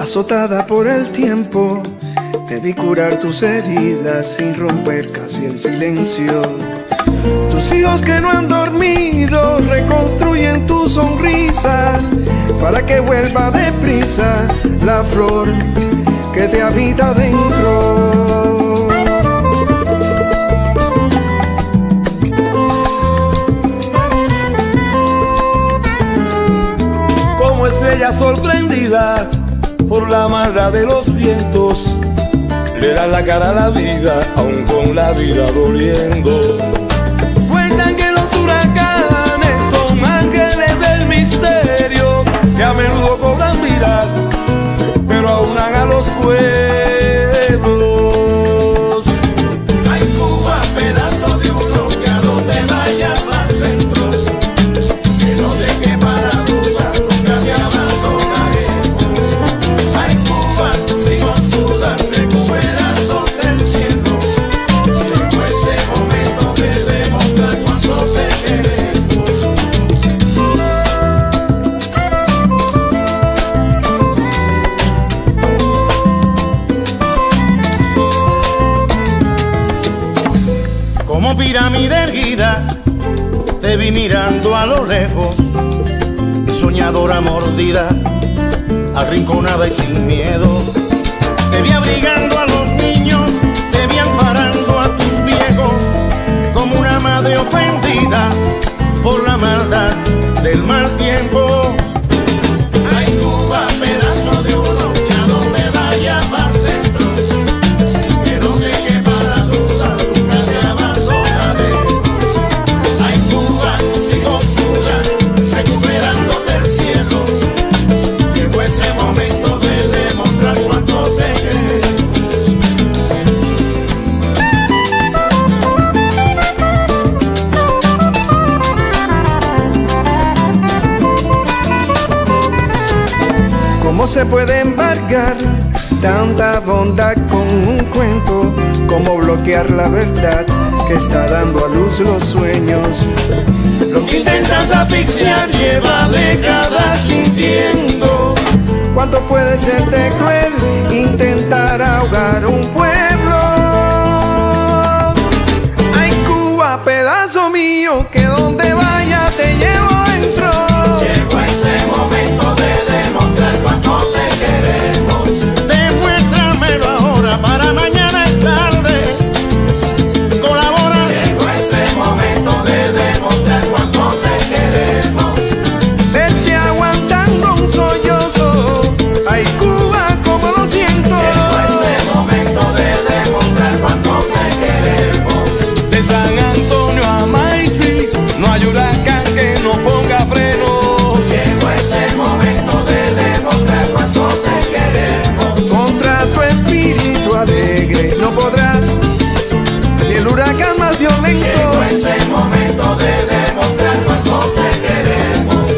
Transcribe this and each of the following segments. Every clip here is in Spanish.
Azotada por el tiempo, te vi curar tus heridas sin romper casi el silencio. Tus hijos que no han dormido reconstruyen tu sonrisa para que vuelva deprisa la flor que te habita dentro. Como estrella sorprendida por la maldad de los vientos, le dan la cara a la vida, aun con la vida doliendo. Cuentan que los huracanes son ángeles del misterio, que a menudo cobran vidas, pero aunan a los pueblos. Ay, Cuba, pedazo de uno, que a donde vaya vas dentro, que no deje para duda, nunca te abandonaremos. Ay, Cuba, sigo sudando, recuperando del cielo, llegó ese momento de demostrar cuánto te queremos. Como pirámide erguida, te vi mirando a lo lejos, soñadora mordida, arrinconada y sin miedo. Te vi abrigando a los niños, te vi amparando a tus viejos, como una madre ofendida por la maldad del mal tiempo. Ay, Cuba, pedazo de uno, que a donde vaya vas dentro, que no deje para duda, nunca te abandonaremos. Ay, Cuba, sigo sudando, recuperando del cielo, llegó ese momento de demostrar cuánto te queremos. ¿Cómo se puede embargar tanta bondad con un cuento? ¿Cómo bloquear la verdad que está dando a luz los sueños? Lo que intentas asfixiar lleva décadas sintiendo. ¿Cuánto puede serte cruel intentar ahogar un pueblo? Ay, Cuba, pedazo mío, que donde vaya te llevo dentro. Llegó ese momento de demostrar cuánto te queremos. Demuéstramelo ahora, para mañana es tarde. Colabora. Llegó ese momento de demostrar cuánto te queremos. Verte aguantando un sollozo. Ay, Cuba, como lo siento. Llegó ese momento de demostrar cuánto te queremos. De San Antonio a Maicí, no hay huracán que no ponga freno. Llegó ese momento de demostrar cuánto te queremos. Contra tu espíritu alegre no podrá ni el huracán más violento. Llegó ese momento de demostrar cuánto te queremos.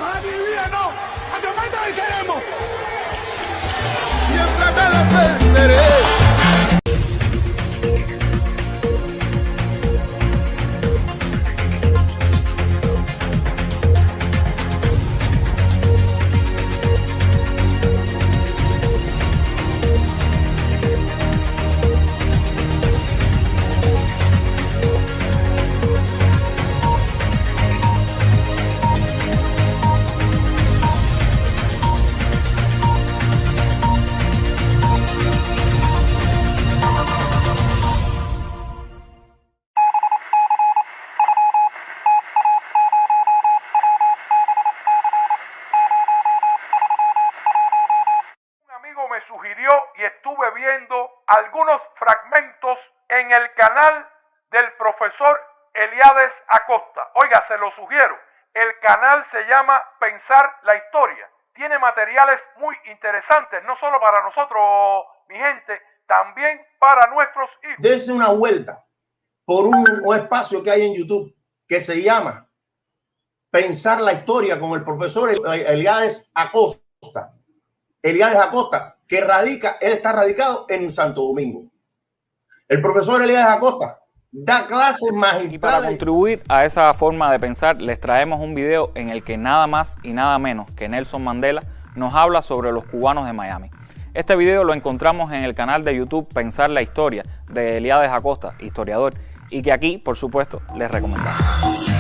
A mi vida no, a tu meta venceremos. Siempre te defenderé. Me sugirió y estuve viendo algunos fragmentos en el canal del profesor Eliades Acosta. Oiga, se lo sugiero. El canal se llama Pensar la Historia. Tiene materiales muy interesantes, no solo para nosotros, mi gente, también para nuestros hijos. Dense una vuelta por un espacio que hay en YouTube que se llama Pensar la Historia con el profesor Eliades Acosta. Eliades Acosta, que él está radicado en Santo Domingo. El profesor Eliades Acosta da clases magistrales. Y para contribuir a esa forma de pensar, les traemos un video en el que nada más y nada menos que Nelson Mandela nos habla sobre los cubanos de Miami. Este video lo encontramos en el canal de YouTube Pensar la Historia de Eliades Acosta, historiador, y que aquí, por supuesto, les recomendamos.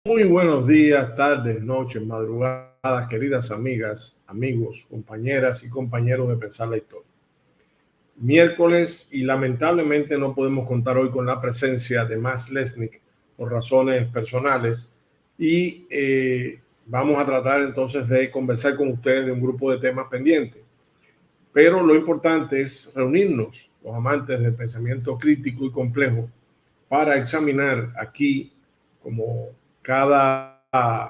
Muy buenos días, tardes, noches, madrugadas, queridas amigas, amigos, compañeras y compañeros de Pensar la Historia. Miércoles y lamentablemente no podemos contar hoy con la presencia de Max Lesnick por razones personales y vamos a tratar entonces de conversar con ustedes de un grupo de temas pendientes. Pero lo importante es reunirnos, los amantes del pensamiento crítico y complejo, para examinar aquí, como cada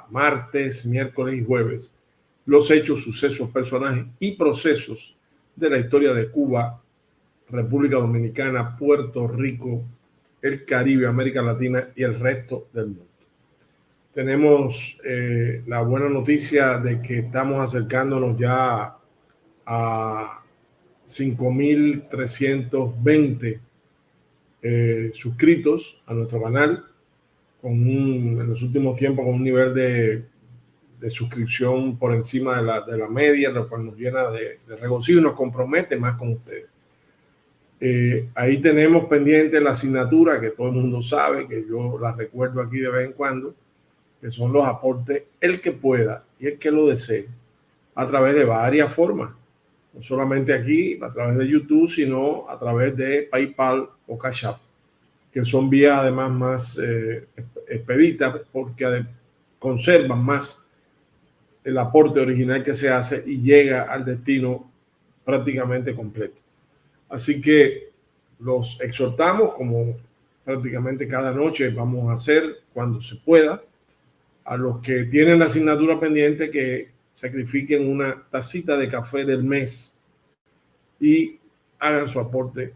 martes, miércoles y jueves, los hechos, sucesos, personajes y procesos de la historia de Cuba, República Dominicana, Puerto Rico, el Caribe, América Latina y el resto del mundo. Tenemos la buena noticia de que estamos acercándonos ya a 5.320 suscritos a nuestro canal, en los últimos tiempos con un nivel de suscripción por encima de la media, lo cual nos llena de regocijo y nos compromete más con ustedes. Ahí tenemos pendiente la asignatura que todo el mundo sabe, que yo la recuerdo aquí de vez en cuando, que son los aportes, el que pueda y el que lo desee, a través de varias formas. No solamente aquí, a través de YouTube, sino a través de PayPal o Cash App, que son vías además más expeditas porque conservan más el aporte original que se hace y llega al destino prácticamente completo. Así que los exhortamos, como prácticamente cada noche vamos a hacer cuando se pueda, a los que tienen la asignatura pendiente que sacrifiquen una tacita de café del mes y hagan su aporte.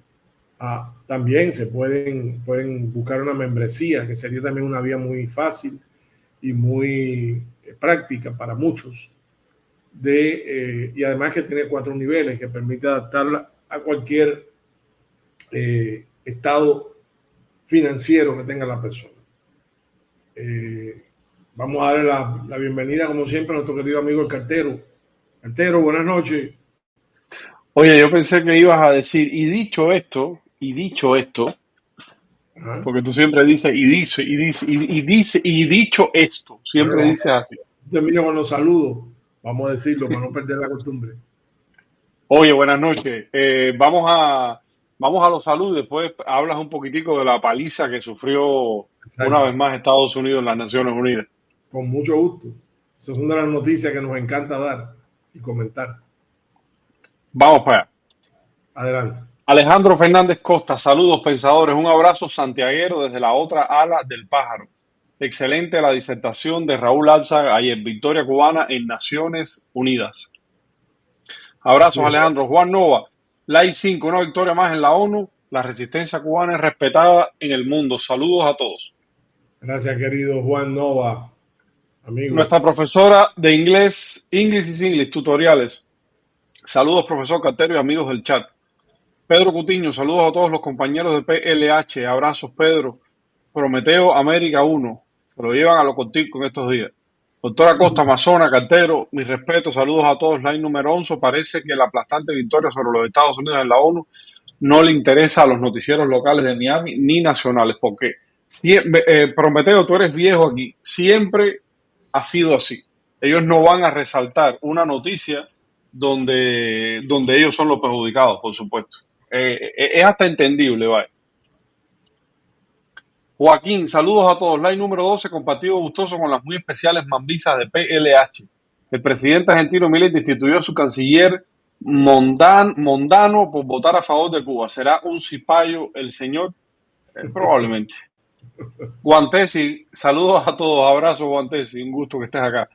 También se pueden buscar una membresía, que sería también una vía muy fácil y muy práctica para muchos, y además que tiene 4 niveles que permite adaptarla a cualquier estado financiero que tenga la persona. Vamos a darle la bienvenida, como siempre, a nuestro querido amigo el Cartero. Cartero, buenas noches. Oye, yo pensé que ibas a decir, y dicho esto, Ajá. porque tú siempre dices, y dicho esto, siempre Bueno, dices así. Termino con los saludos, vamos a decirlo, para no perder la costumbre. Oye, buenas noches. Vamos a los saludos, después hablas un poquitico de la paliza que sufrió una vez más Estados Unidos en las Naciones Unidas. Con mucho gusto. Esa es una de las noticias que nos encanta dar y comentar. Vamos para allá. Adelante. Alejandro Fernández Costa, saludos pensadores, un abrazo santiaguero desde la otra ala del pájaro. Excelente la disertación de Raúl Álzaga ayer, victoria cubana en Naciones Unidas. Abrazos, sí, Alejandro. Juan Nova, la I-5, una victoria más en la ONU, la resistencia cubana es respetada en el mundo. Saludos a todos. Gracias, querido Juan Nova, amigo. Nuestra profesora de inglés, English is English, tutoriales. Saludos, profesor Cartero y amigos del chat. Pedro Cutiño, saludos a todos los compañeros de PLH. Abrazos, Pedro. Prometeo América 1. Se lo llevan a lo cortico en estos días. Doctora Costa, Amazona, Cartero, mis respetos, saludos a todos. Line número 11. Parece que la aplastante victoria sobre los Estados Unidos en la ONU no le interesa a los noticieros locales de Miami ni nacionales, porque Prometeo, tú eres viejo aquí, siempre ha sido así. Ellos no van a resaltar una noticia donde ellos son los perjudicados, por supuesto. Es hasta entendible, vaya. Joaquín, saludos a todos. Line número 12, compartido gustoso con las muy especiales mambisas de PLH. El presidente argentino Milei destituyó a su canciller Mondano por votar a favor de Cuba. ¿Será un cipayo el señor? Probablemente. Guantesi, saludos a todos. Abrazos, Guantesi. Un gusto que estés acá.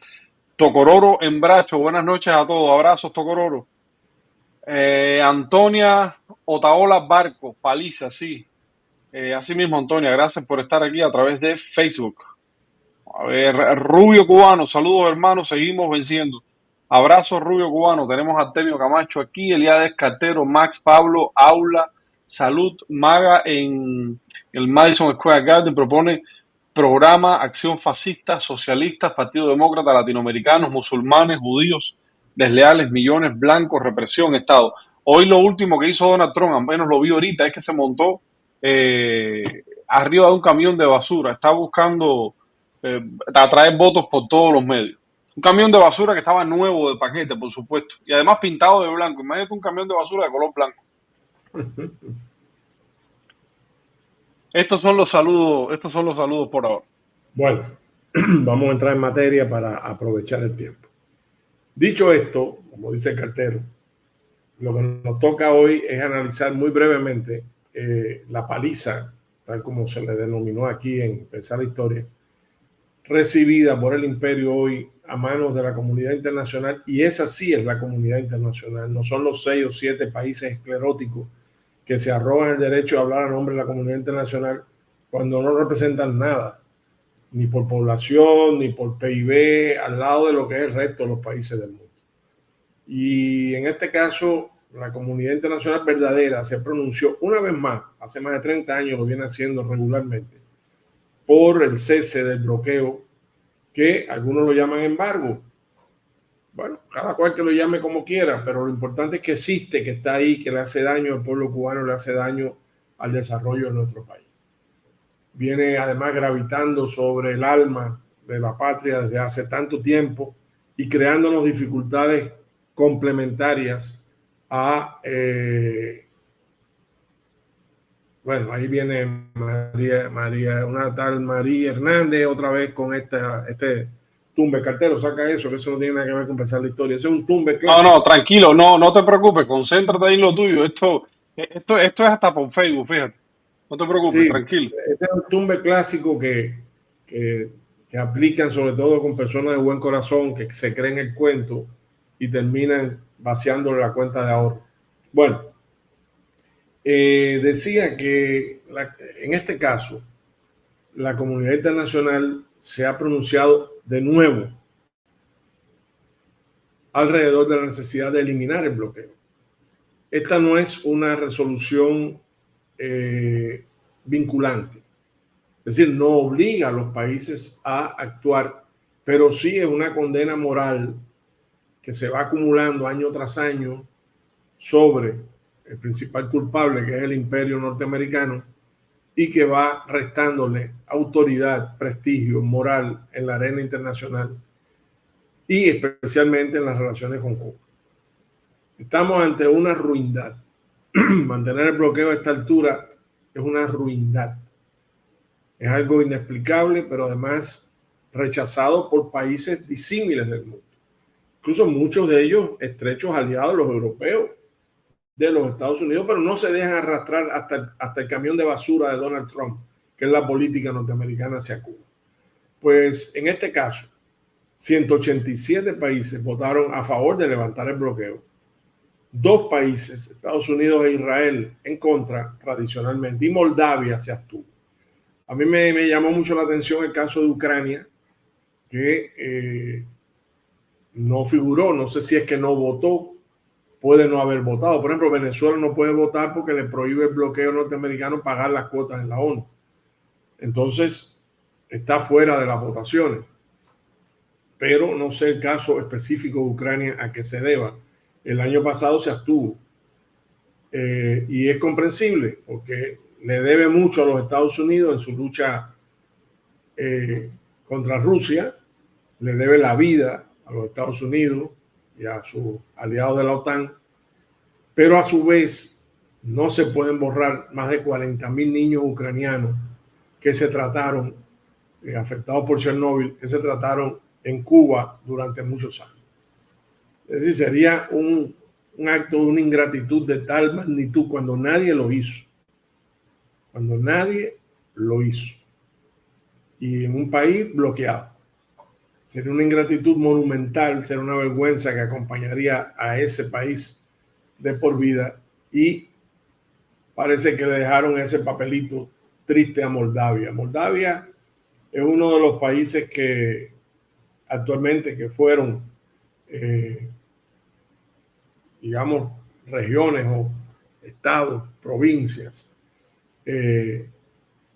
Tocororo en Bracho, buenas noches a todos. Abrazos, Tocororo. Antonia Otaola Barco, Paliza, sí. Así mismo, Antonia, gracias por estar aquí a través de Facebook. A ver, Rubio Cubano, saludos hermanos, seguimos venciendo. Abrazos, Rubio Cubano. Tenemos a Artemio Camacho aquí, Eliades Cartero, Max Pablo, Aula, Salud, Maga en el Madison Square Garden propone programa Acción Fascista, Socialistas, Partido Demócrata, Latinoamericanos, Musulmanes, Judíos, Desleales, Millones, Blancos, Represión, Estado. Hoy lo último que hizo Donald Trump, al menos lo vi ahorita, es que se montó arriba de un camión de basura. Está buscando atraer votos por todos los medios. Un camión de basura que estaba nuevo de paquete, por supuesto, y además pintado de blanco. Imagínate un camión de basura de color blanco. Estos son los saludos por ahora. Bueno, vamos a entrar en materia para aprovechar el tiempo. Dicho esto, como dice el cartero, lo que nos toca hoy es analizar muy brevemente la paliza, tal como se le denominó aquí en Pensar la Historia, recibida por el imperio hoy a manos de la comunidad internacional, y esa sí es la comunidad internacional, no son los 6 o 7 países escleróticos que se arrogan el derecho de hablar a nombre de la comunidad internacional cuando no representan nada, ni por población, ni por PIB, al lado de lo que es el resto de los países del mundo. Y en este caso, la comunidad internacional verdadera se pronunció una vez más, hace más de 30 años lo viene haciendo regularmente, por el cese del bloqueo, que algunos lo llaman embargo. Bueno, cada cual que lo llame como quiera, pero lo importante es que existe, que está ahí, que le hace daño al pueblo cubano, le hace daño al desarrollo de nuestro país. Viene además gravitando sobre el alma de la patria desde hace tanto tiempo y creándonos dificultades complementarias a... bueno, ahí viene María, una tal María Hernández otra vez con este tumbe. Cartero, saca eso, que eso no tiene nada que ver con Pensar la Historia. Ese es un tumbe clásico. No, tranquilo, no te preocupes, concéntrate ahí en lo tuyo. Esto es hasta por Facebook, fíjate. No te preocupes, Sí, tranquilo. Ese es un tumbe clásico que aplican sobre todo con personas de buen corazón que se creen el cuento y terminan vaciándole la cuenta de ahorro. Bueno, decía que en este caso la comunidad internacional se ha pronunciado de nuevo alrededor de la necesidad de eliminar el bloqueo. Esta no es una resolución vinculante, es decir, no obliga a los países a actuar, pero sí es una condena moral que se va acumulando año tras año sobre el principal culpable, que es el imperio norteamericano, y que va restándole autoridad, prestigio, moral en la arena internacional y especialmente en las relaciones con Cuba. Estamos ante una ruindad. Mantener el bloqueo a esta altura es una ruindad. Es algo inexplicable, pero además rechazado por países disímiles del mundo. Incluso muchos de ellos estrechos aliados, los europeos, de los Estados Unidos, pero no se dejan arrastrar hasta el camión de basura de Donald Trump, que es la política norteamericana hacia Cuba. Pues en este caso, 187 países votaron a favor de levantar el bloqueo. 2 países, Estados Unidos e Israel, en contra tradicionalmente, y Moldavia se abstuvo. A mí me llamó mucho la atención el caso de Ucrania, que no figuró, no sé si es que no votó, puede no haber votado. Por ejemplo, Venezuela no puede votar porque le prohíbe el bloqueo norteamericano pagar las cuotas en la ONU. Entonces, está fuera de las votaciones. Pero no sé el caso específico de Ucrania a qué se deba. El año pasado se abstuvo. Y es comprensible porque le debe mucho a los Estados Unidos en su lucha contra Rusia, le debe la vida a los Estados Unidos y a sus aliados de la OTAN, pero a su vez no se pueden borrar más de 40.000 niños ucranianos que se trataron, afectados por Chernóbil, que se trataron en Cuba durante muchos años. Es decir, sería un acto de una ingratitud de tal magnitud cuando nadie lo hizo. Cuando nadie lo hizo. Y en un país bloqueado. Sería una ingratitud monumental, sería una vergüenza que acompañaría a ese país de por vida. Y parece que le dejaron ese papelito triste a Moldavia. Moldavia es uno de los países que actualmente que fueron, digamos, regiones o estados, provincias,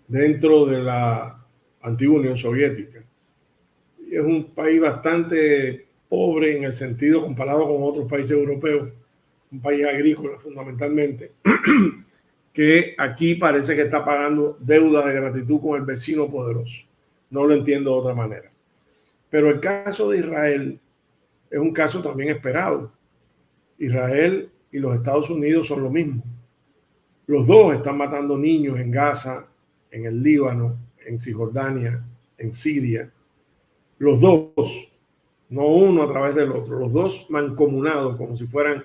dentro de la antigua Unión Soviética. Y es un país bastante pobre en el sentido comparado con otros países europeos, un país agrícola fundamentalmente, que aquí parece que está pagando deuda de gratitud con el vecino poderoso. No lo entiendo de otra manera. Pero el caso de Israel es un caso también esperado. Israel y los Estados Unidos son lo mismo. Los dos están matando niños en Gaza, en el Líbano, en Cisjordania, en Siria. Los dos, no uno a través del otro, los dos mancomunados como si fueran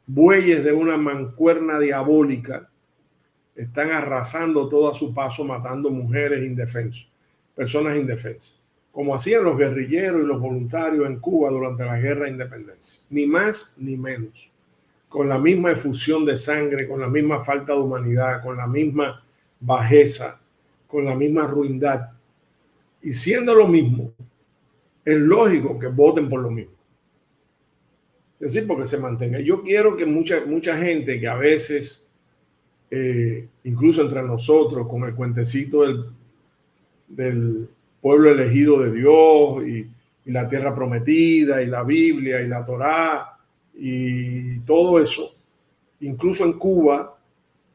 bueyes de una mancuerna diabólica, están arrasando todo a su paso, matando mujeres indefensas, personas indefensas, como hacían los guerrilleros y los voluntarios en Cuba durante la guerra de independencia. Ni más ni menos. Con la misma efusión de sangre, con la misma falta de humanidad, con la misma bajeza, con la misma ruindad. Y siendo lo mismo, es lógico que voten por lo mismo. Es decir, porque se mantenga. Yo quiero que mucha gente que a veces, incluso entre nosotros, con el cuentecito del pueblo elegido de Dios y la tierra prometida y la Biblia y la Torá y todo eso, incluso en Cuba,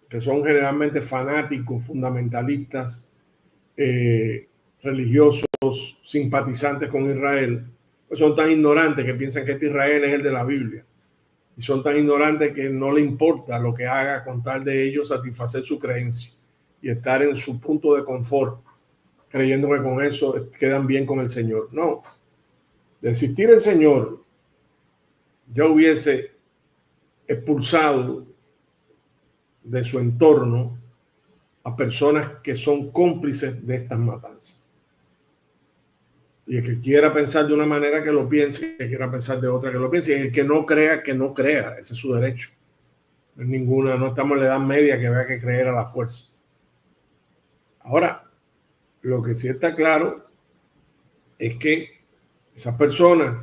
que son generalmente fanáticos, fundamentalistas, religiosos, simpatizantes con Israel, pues son tan ignorantes que piensan que este Israel es el de la Biblia. Y son tan ignorantes que no le importa lo que haga con tal de ellos satisfacer su creencia y estar en su punto de confort, creyendo que con eso quedan bien con el Señor. No. De existir el Señor, ya hubiese expulsado de su entorno a personas que son cómplices de estas matanzas. Y el que quiera pensar de una manera que lo piense, el que quiera pensar de otra que lo piense, y el que no crea, ese es su derecho. No estamos en la edad media que vea que creer a la fuerza. Ahora, lo que sí está claro es que esas personas,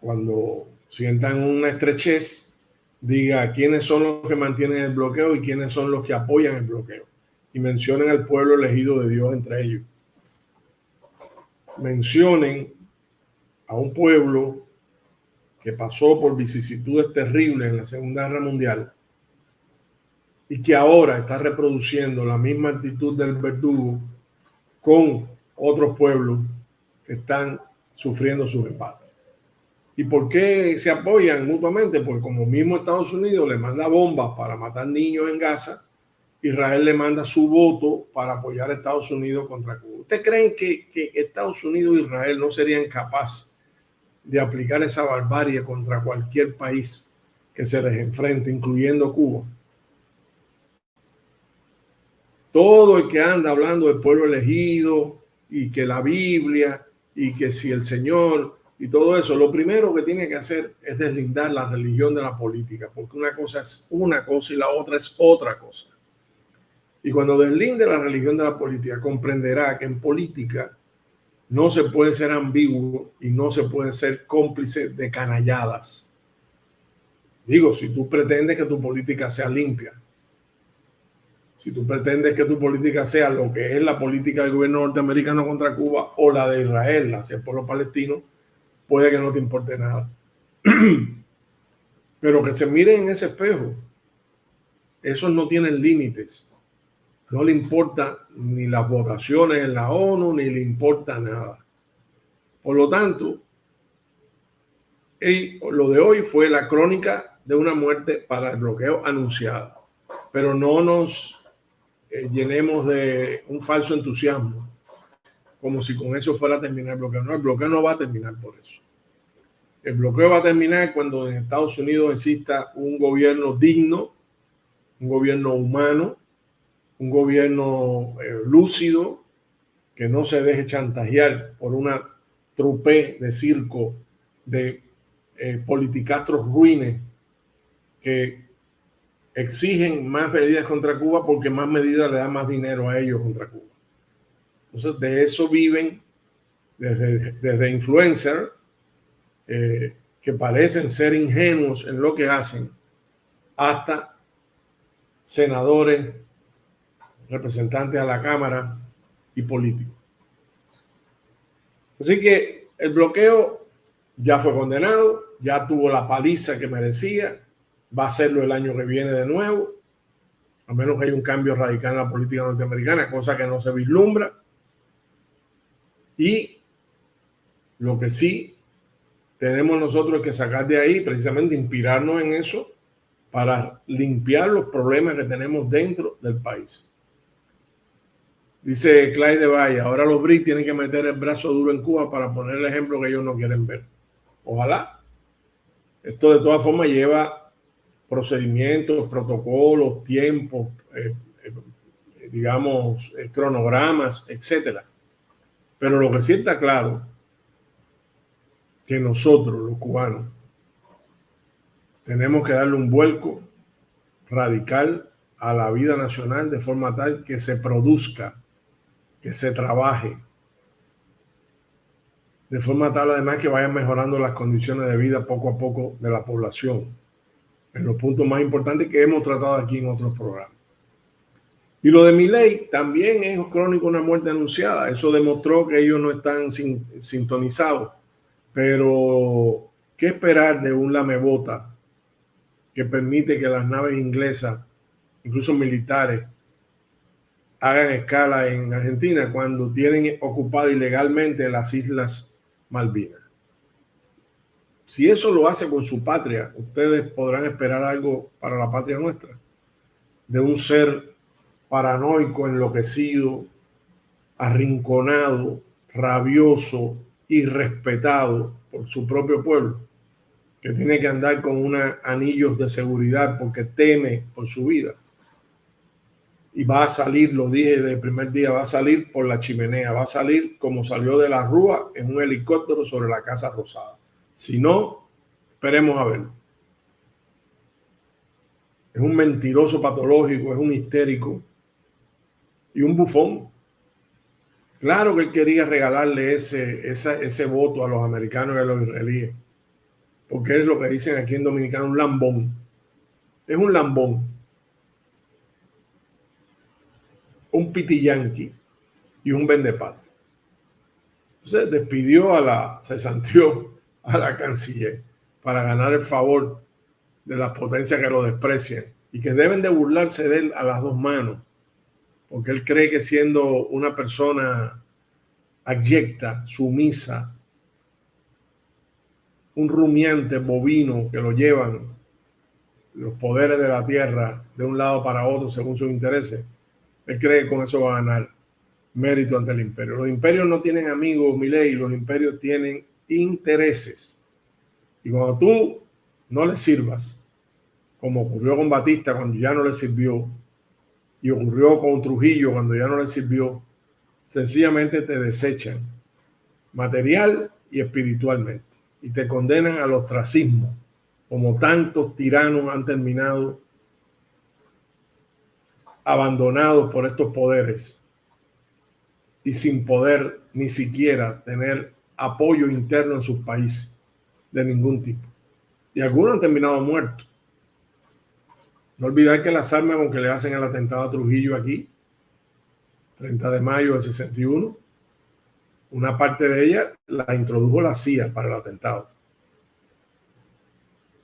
cuando sientan una estrechez, diga quiénes son los que mantienen el bloqueo y quiénes son los que apoyan el bloqueo. Y mencionen al pueblo elegido de Dios entre ellos. Mencionen a un pueblo que pasó por vicisitudes terribles en la Segunda Guerra Mundial y que ahora está reproduciendo la misma actitud del verdugo con otros pueblos que están sufriendo sus embates. ¿Y por qué se apoyan mutuamente? Porque como mismo Estados Unidos le manda bombas para matar niños en Gaza, Israel le manda su voto para apoyar a Estados Unidos contra Cuba. ¿Ustedes creen que Estados Unidos e Israel no serían capaces de aplicar esa barbarie contra cualquier país que se les enfrente, incluyendo Cuba? Todo el que anda hablando del pueblo elegido y que la Biblia y que si el Señor y todo eso, lo primero que tiene que hacer es deslindar la religión de la política, porque una cosa es una cosa y la otra es otra cosa. Y cuando deslinde la religión de la política, comprenderá que en política no se puede ser ambiguo y no se puede ser cómplice de canalladas. Digo, si tú pretendes que tu política sea limpia, si tú pretendes que tu política sea lo que es la política del gobierno norteamericano contra Cuba o la de Israel hacia el pueblo palestino, puede que no te importe nada. Pero que se miren en ese espejo. Esos no tienen límites. No le importa ni las votaciones en la ONU, ni le importa nada. Por lo tanto, lo de hoy fue la crónica de una muerte para el bloqueo anunciada. Pero no nos llenemos de un falso entusiasmo, como si con eso fuera a terminar el bloqueo. No, el bloqueo no va a terminar por eso. El bloqueo va a terminar cuando en Estados Unidos exista un gobierno digno, un gobierno humano, un gobierno lúcido, que no se deje chantajear por una trupe de circo de politicastros ruines que exigen más medidas contra Cuba porque más medidas le dan más dinero a ellos contra Cuba. Entonces, de eso viven desde influencers que parecen ser ingenuos en lo que hacen, hasta senadores, representantes a la Cámara y políticos. Así que el bloqueo ya fue condenado, ya tuvo la paliza que merecía, va a hacerlo el año que viene de nuevo, a menos que haya un cambio radical en la política norteamericana, cosa que no se vislumbra. Y lo que sí tenemos nosotros que sacar de ahí, precisamente inspirarnos en eso, para limpiar los problemas que tenemos dentro del país. Dice Clyde de Valle, ahora los BRICS tienen que meter el brazo duro en Cuba para poner el ejemplo que ellos no quieren ver. Ojalá. Esto de todas formas lleva procedimientos, protocolos, tiempos, digamos, cronogramas, etcétera. Pero lo que sí está claro, que nosotros, los cubanos, tenemos que darle un vuelco radical a la vida nacional de forma tal que se produzca, que se trabaje, de forma tal además que vayan mejorando las condiciones de vida poco a poco de la población, en los puntos más importantes que hemos tratado aquí en otros programas. Y lo de Milei también es crónico, una muerte anunciada. Eso demostró que ellos no están sintonizados. Pero, ¿qué esperar de un lamebota que permite que las naves inglesas, incluso militares, hagan escala en Argentina cuando tienen ocupadas ilegalmente las Islas Malvinas? Si eso lo hace con su patria, ustedes podrán esperar algo para la patria nuestra, de un ser paranoico, enloquecido, arrinconado, rabioso, irrespetado por su propio pueblo, que tiene que andar con unos anillos de seguridad porque teme por su vida. Y va a salir, lo dije desde el primer día, va a salir por la chimenea, va a salir como salió de la Rúa en un helicóptero sobre la Casa Rosada. Si no, esperemos a verlo. Es un mentiroso patológico, es un histérico y un bufón. Claro que él quería regalarle ese voto a los americanos y a los israelíes, porque es lo que dicen aquí en Dominicana, un lambón. Es un lambón, un pitillanqui y un vendepatria. Entonces se santió a la canciller para ganar el favor de las potencias que lo desprecian y que deben de burlarse de él a las dos manos, porque él cree que siendo una persona abyecta, sumisa, un rumiante bovino que lo llevan los poderes de la tierra de un lado para otro según sus intereses, él cree que con eso va a ganar mérito ante el imperio. Los imperios no tienen amigos, Milei, los imperios tienen intereses. Y cuando tú no les sirvas, como ocurrió con Batista cuando ya no le sirvió, y ocurrió con Trujillo cuando ya no le sirvió, sencillamente te desechan material y espiritualmente y te condenan al ostracismo, como tantos tiranos han terminado abandonados por estos poderes y sin poder ni siquiera tener apoyo interno en sus países de ningún tipo. Y algunos han terminado muertos. No olvidar que las armas con que le hacen el atentado a Trujillo aquí, 30 de mayo del 61, una parte de ella la introdujo la CIA para el atentado.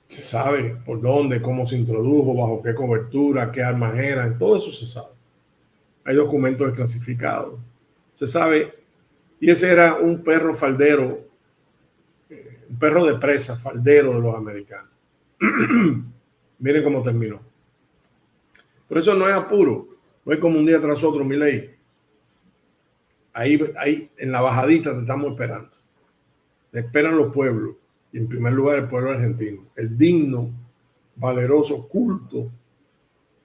Se sabe por dónde, cómo se introdujo, bajo qué cobertura, qué armas eran, todo eso se sabe. Hay documentos desclasificados. Se sabe, y ese era un perro faldero, un perro de presa, faldero de los americanos. Miren cómo terminó. Por eso no es apuro, no es como un día tras otro, Milei. Ahí en la bajadita te estamos esperando. Te esperan los pueblos, y en primer lugar el pueblo argentino, el digno, valeroso, culto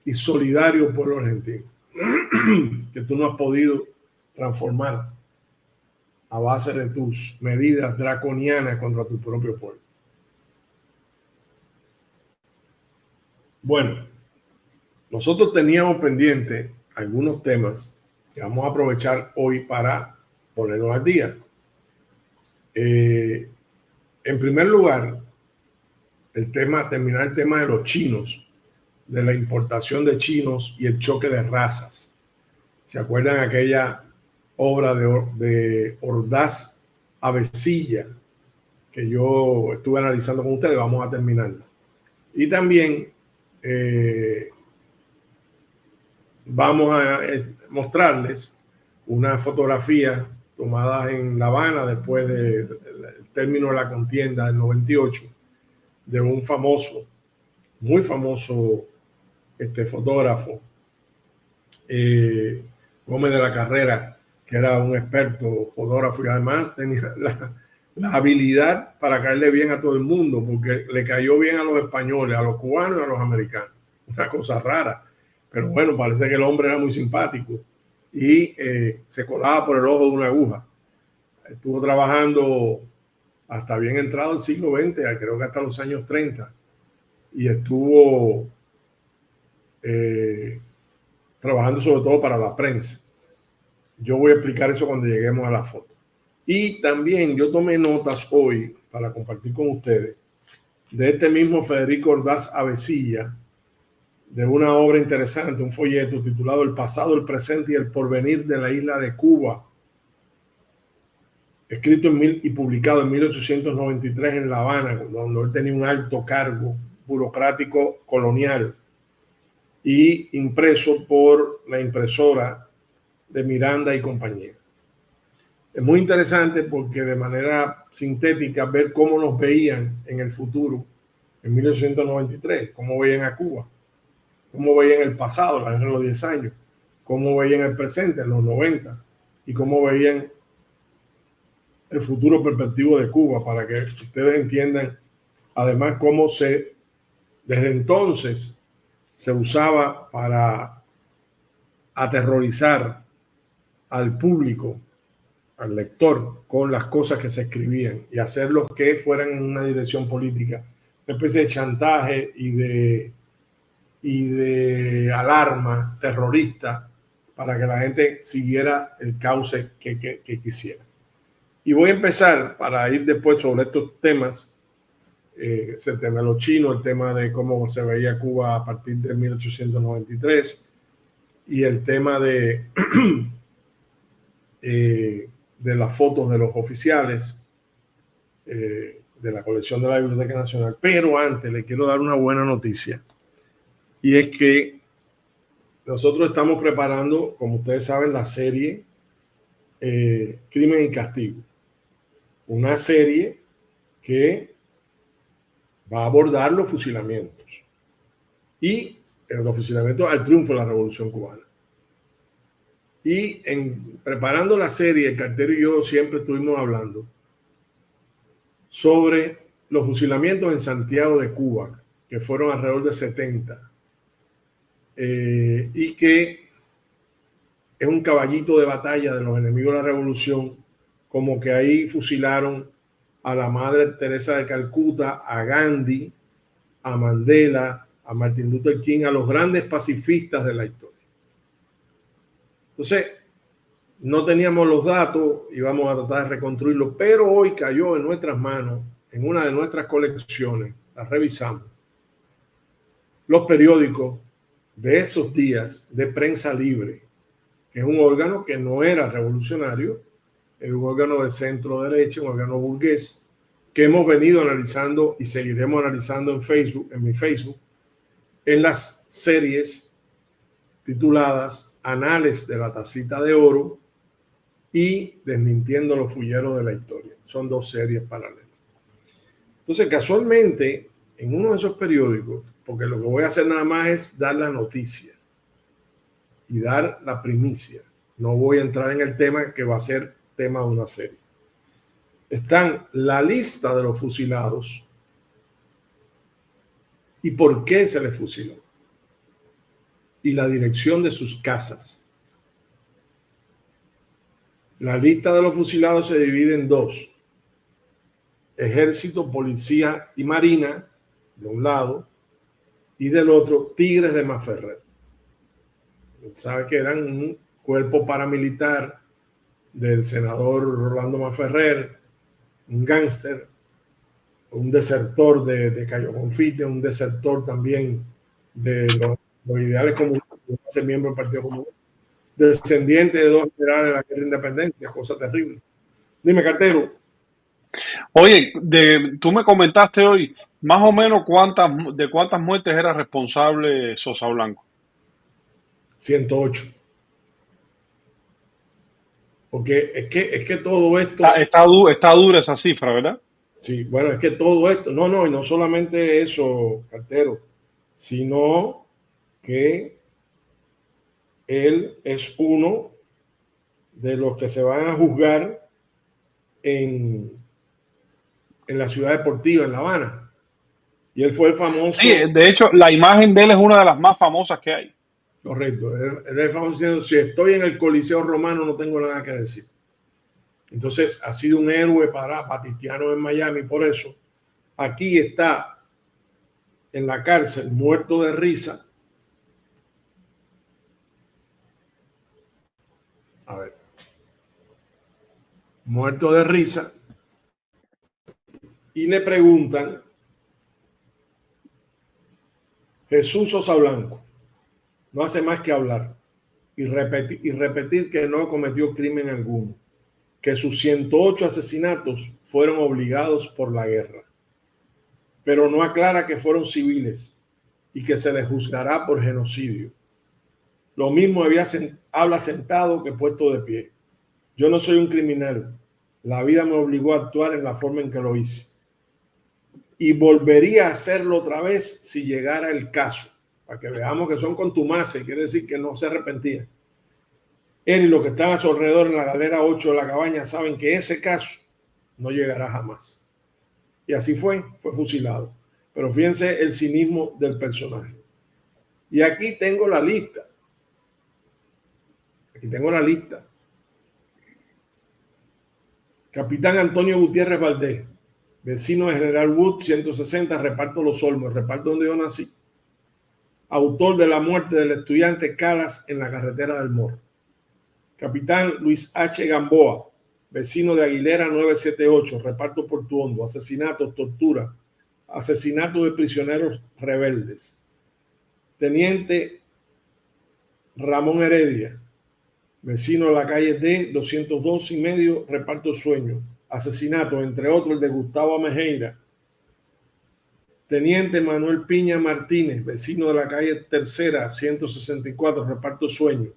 y solidario pueblo argentino, que tú no has podido transformar a base de tus medidas draconianas contra tu propio pueblo. Bueno, nosotros teníamos pendiente algunos temas que vamos a aprovechar hoy para ponernos al día. En primer lugar, terminar el tema de los chinos, de la importación de chinos y el choque de razas. ¿Se acuerdan aquella obra de Ordaz Avesilla que yo estuve analizando con ustedes? Vamos a terminarla. Y también vamos a mostrarles una fotografía tomada en La Habana después del término de la contienda del 98, de un famoso, muy famoso fotógrafo, Gómez de la Carrera, que era un experto fotógrafo y además tenía la habilidad para caerle bien a todo el mundo, porque le cayó bien a los españoles, a los cubanos y a los americanos. Una cosa rara. Pero bueno, parece que el hombre era muy simpático y se colaba por el ojo de una aguja. Estuvo trabajando hasta bien entrado el siglo XX, creo que hasta los años 30, y estuvo trabajando sobre todo para la prensa. Yo voy a explicar eso cuando lleguemos a la foto. Y también yo tomé notas hoy para compartir con ustedes de este mismo Federico Ordaz Avesilla, de una obra interesante, un folleto titulado El pasado, el presente y el porvenir de la isla de Cuba, escrito y publicado en 1893 en La Habana, cuando él tenía un alto cargo burocrático colonial, y impreso por la impresora de Miranda y compañía. Es muy interesante porque de manera sintética ver cómo nos veían en el futuro, en 1893, cómo veían a Cuba, cómo veían el pasado, la guerra de los 10 años, cómo veían el presente en los 90 y cómo veían el futuro perspectivo de Cuba, para que ustedes entiendan además cómo desde entonces se usaba para aterrorizar al público, al lector, con las cosas que se escribían y hacerlos que fueran en una dirección política, una especie de chantaje y de alarma terrorista para que la gente siguiera el cauce que quisiera. Y voy a empezar para ir después sobre estos temas, el tema de los chinos, el tema de cómo se veía Cuba a partir de 1893 y el tema de las fotos de los oficiales de la colección de la Biblioteca Nacional. Pero antes le quiero dar una buena noticia, y es que nosotros estamos preparando, como ustedes saben, la serie Crimen y Castigo, una serie que va a abordar los fusilamientos y los fusilamientos al triunfo de la Revolución Cubana. Y preparando la serie, el cartero y yo siempre estuvimos hablando sobre los fusilamientos en Santiago de Cuba, que fueron alrededor de 70, y que es un caballito de batalla de los enemigos de la revolución, como que ahí fusilaron a la Madre Teresa de Calcuta, a Gandhi, a Mandela, a Martin Luther King, a los grandes pacifistas de la historia. Entonces, no teníamos los datos, íbamos a tratar de reconstruirlo, pero hoy cayó en nuestras manos, en una de nuestras colecciones, la revisamos, los periódicos de esos días de prensa libre, que es un órgano que no era revolucionario, es un órgano de centro derecha, un órgano burgués, que hemos venido analizando y seguiremos analizando en Facebook, en mi Facebook, en las series tituladas Anales de la Tacita de Oro y Desmintiendo los Fulleros de la Historia. Son dos series paralelas. Entonces, casualmente, en uno de esos periódicos, porque lo que voy a hacer nada más es dar la noticia y dar la primicia. No voy a entrar en el tema que va a ser tema de una serie. Están la lista de los fusilados y por qué se les fusiló y la dirección de sus casas. La lista de los fusilados se divide en dos: Ejército, Policía y Marina de un lado y del otro Tigres de Masferrer. Sabe que eran un cuerpo paramilitar del senador Rolando Masferrer, un gángster, un desertor de Cayo Confite, un desertor también de los ideales comunistas, ser miembro del Partido Comunista, descendiente de dos generales de la guerra de independencia, cosa terrible. Dime, cartero. Oye, tú me comentaste hoy más o menos de cuántas muertes era responsable Sosa Blanco. 108. Porque es que todo esto... Está dura esa cifra, ¿verdad? Sí, bueno, es que todo esto... No, y no solamente eso, cartero, sino que él es uno de los que se van a juzgar en la ciudad deportiva, en La Habana. Y él fue el famoso... Sí, de hecho, la imagen de él es una de las más famosas que hay. Correcto. Él es famoso diciendo, si estoy en el Coliseo Romano no tengo nada que decir. Entonces, ha sido un héroe para Batistiano en Miami. Por eso, aquí está en la cárcel, muerto de risa. A ver. Muerto de risa. Y le preguntan, Jesús Sosa Blanco no hace más que hablar y repetir que no cometió crimen alguno, que sus 108 asesinatos fueron obligados por la guerra, pero no aclara que fueron civiles y que se les juzgará por genocidio. Lo mismo habla sentado que puesto de pie. Yo no soy un criminal. La vida me obligó a actuar en la forma en que lo hice. Y volvería a hacerlo otra vez si llegara el caso. Para que veamos que son contumaces, quiere decir que no se arrepentían. Él y los que están a su alrededor en la galera 8 de la Cabaña saben que ese caso no llegará jamás. Y así fue fusilado. Pero fíjense el cinismo del personaje. Y aquí tengo la lista. Capitán Antonio Gutiérrez Valdés, vecino de General Wood, 160, reparto Los Olmos, el reparto donde yo nací. Autor de la muerte del estudiante Calas en la carretera del Morro. Capitán Luis H. Gamboa, vecino de Aguilera 978, reparto Portuondo, asesinatos, tortura, asesinato de prisioneros rebeldes. Teniente Ramón Heredia, vecino de la calle D 202 y medio, reparto Sueño, asesinato, entre otros el de Gustavo Amejeira. Teniente Manuel Piña Martínez, vecino de la calle Tercera 164, reparto Sueño.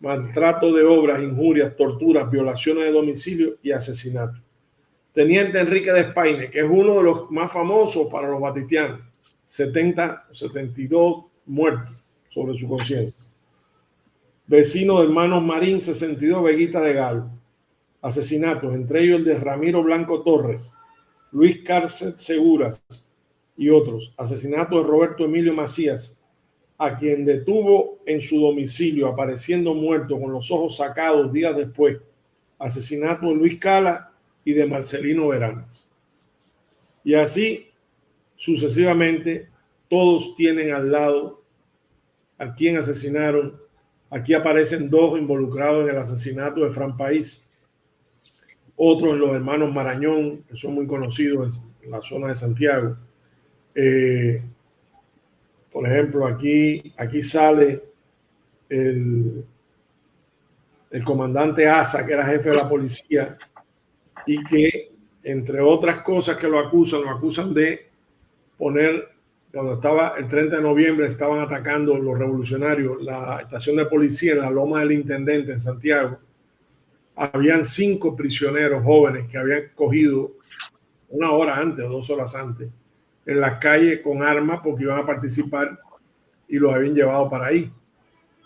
Maltrato de obras, injurias, torturas, violaciones de domicilio y asesinato. Teniente Enrique de Espaine, que es uno de los más famosos para los batistianos, 72 muertos sobre su conciencia. Vecino de Hermanos Marín, 62, Veguita de Galo. Asesinatos, entre ellos el de Ramiro Blanco Torres, Luis Cárcel Seguras y otros. Asesinato de Roberto Emilio Macías, a quien detuvo en su domicilio, apareciendo muerto con los ojos sacados días después. Asesinato de Luis Cala y de Marcelino Veranas. Y así sucesivamente, todos tienen al lado a quien asesinaron. Aquí aparecen dos involucrados en el asesinato de Fran País, otros los hermanos Marañón, que son muy conocidos en la zona de Santiago. Por ejemplo, aquí sale el comandante Asa, que era jefe de la policía, y que, entre otras cosas que lo acusan de poner, cuando estaba el 30 de noviembre, estaban atacando los revolucionarios la estación de policía en la Loma del Intendente en Santiago. Habían 5 prisioneros jóvenes que habían cogido 1 hora antes o 2 horas antes en las calles con armas porque iban a participar y los habían llevado para ahí.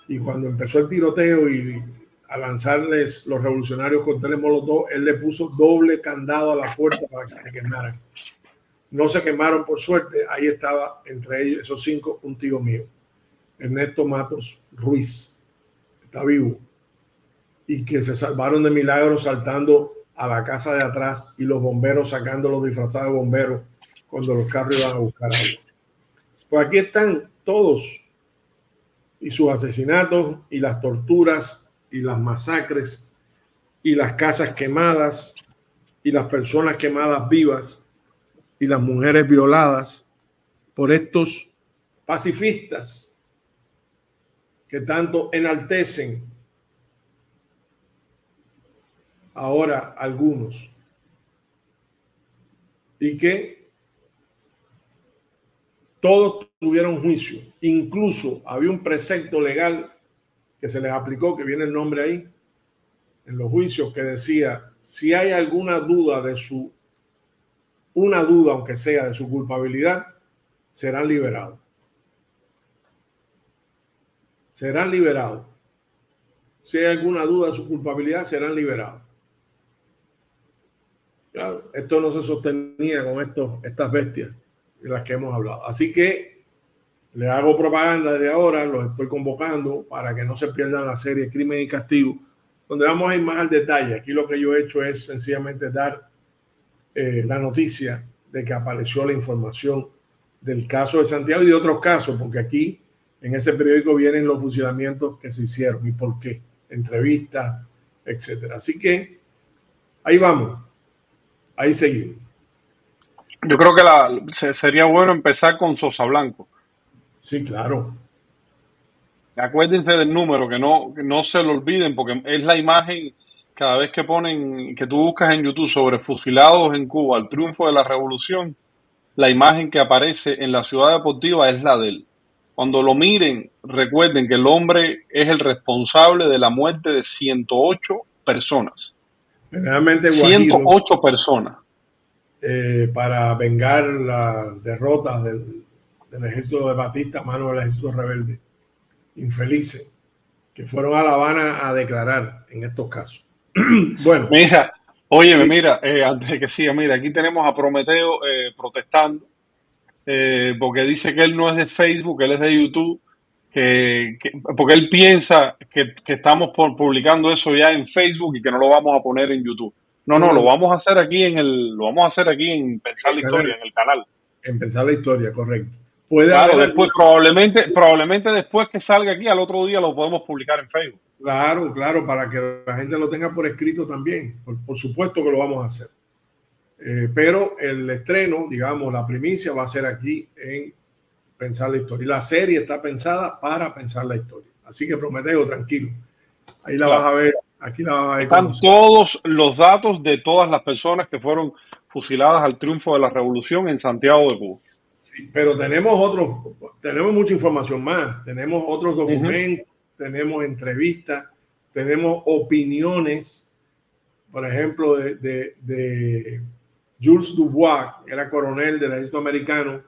Y cuando empezó el tiroteo y a lanzarles los revolucionarios cócteles molotov, él le puso doble candado a la puerta para que se quemaran. No se quemaron, por suerte. Ahí estaba entre ellos, esos 5, un tío mío, Ernesto Matos Ruiz, está vivo, y que se salvaron de milagro saltando a la casa de atrás y los bomberos sacando los disfrazados de bomberos cuando los carros iban a buscar agua. Pues aquí están todos, y sus asesinatos y las torturas y las masacres y las casas quemadas y las personas quemadas vivas y las mujeres violadas por estos pacifistas que tanto enaltecen ahora algunos, y que todos tuvieron juicio. Incluso había un precepto legal que se les aplicó, que viene el nombre ahí, en los juicios, que decía, si hay alguna duda una duda, aunque sea de su culpabilidad, serán liberados. Serán liberados. Si hay alguna duda de su culpabilidad, serán liberados. Claro, esto no se sostenía con estas bestias de las que hemos hablado. Así que le hago propaganda desde ahora, los estoy convocando para que no se pierdan la serie Crimen y Castigo, donde vamos a ir más al detalle. Aquí lo que yo he hecho es sencillamente dar la noticia de que apareció la información del caso de Santiago y de otros casos, porque aquí en ese periódico vienen los fusilamientos que se hicieron y por qué, entrevistas, etcétera. Así que ahí vamos, ahí seguimos. Yo creo que sería bueno empezar con Sosa Blanco. Sí, claro. Acuérdense del número, que no se lo olviden, porque es la imagen, cada vez que ponen, que tú buscas en YouTube sobre fusilados en Cuba, el triunfo de la revolución, la imagen que aparece en la ciudad deportiva es la de él. Cuando lo miren, recuerden que el hombre es el responsable de la muerte de 108 personas. Realmente 108 personas. Para vengar la derrota del ejército de Batista a mano del ejército rebelde. Infelices que fueron a La Habana a declarar en estos casos. Bueno. Mira, óyeme, sí. Mira, antes de que siga, mira, aquí tenemos a Prometeo protestando, porque dice que él no es de Facebook, él es de YouTube, porque él piensa que estamos publicando eso ya en Facebook y que no lo vamos a poner en YouTube. No, lo vamos a hacer aquí en Pensar la Historia, en el canal. En Pensar la Historia, correcto. Claro, después, probablemente después que salga aquí, al otro día lo podemos publicar en Facebook. Claro, para que la gente lo tenga por escrito también. Por supuesto que lo vamos a hacer. Pero el estreno, digamos, la primicia va a ser aquí en Pensar la Historia. Y la serie está pensada para Pensar la Historia. Así que Prometeo, tranquilo. Ahí la vas a ver. Aquí la vas a ver. Están todos los datos de todas las personas que fueron fusiladas al triunfo de la revolución en Santiago de Cuba. Sí, pero tenemos mucha información más. Tenemos otros documentos, tenemos entrevistas, tenemos opiniones, por ejemplo, de Jules Dubois, que era coronel del ejército americano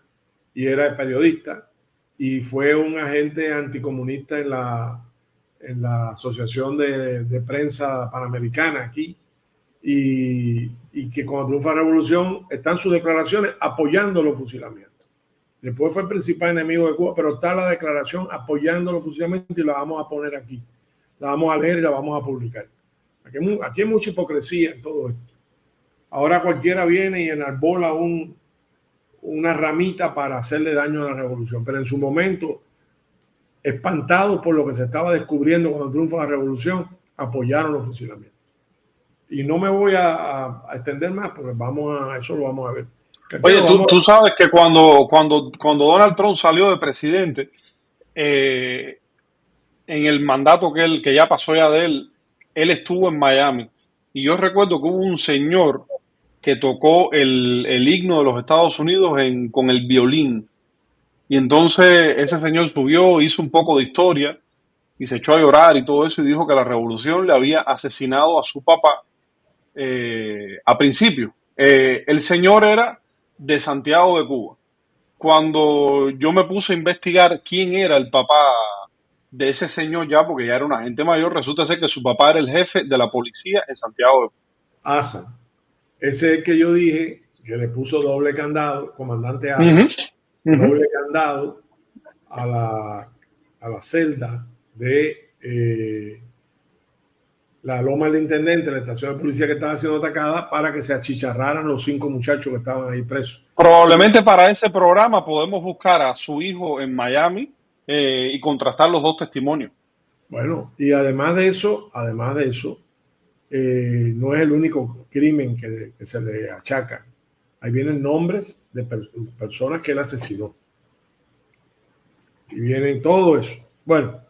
y era periodista, y fue un agente anticomunista en la Asociación de Prensa Panamericana aquí, y que cuando triunfa la revolución están sus declaraciones apoyando los fusilamientos. Después fue el principal enemigo de Cuba, pero está la declaración apoyando los fusilamientos y la vamos a poner aquí. La vamos a leer y la vamos a publicar. Aquí hay mucha hipocresía en todo esto. Ahora cualquiera viene y enarbola una ramita para hacerle daño a la revolución. Pero en su momento, espantados por lo que se estaba descubriendo cuando triunfa la revolución, apoyaron los fusilamientos. Y no me voy a extender más porque eso lo vamos a ver. Oye, Cartero, tú sabes que cuando Donald Trump salió de presidente, eh, en el mandato que ya pasó ya de él estuvo en Miami. Y yo recuerdo que hubo un señor que tocó el himno de los Estados Unidos con el violín. Y entonces ese señor subió, hizo un poco de historia y se echó a llorar y todo eso y dijo que la revolución le había asesinado a su papá a principio. El señor era de Santiago de Cuba. Cuando yo me puse a investigar quién era el papá de ese señor ya, porque ya era un agente mayor, resulta ser que su papá era el jefe de la policía en Santiago de Cuba. Asa. Ese es el que yo dije, que le puso doble candado, comandante Asa, Ujú, ujú. doble candado a la celda de la Loma del Intendente, la estación de policía que estaba siendo atacada, para que se achicharraran los 5 muchachos que estaban ahí presos. Probablemente para ese programa podemos buscar a su hijo en Miami y contrastar los dos testimonios. Bueno, y además de eso, no es el único crimen que se le achaca. Ahí vienen nombres de personas que él asesinó. Y vienen todo eso. Bueno,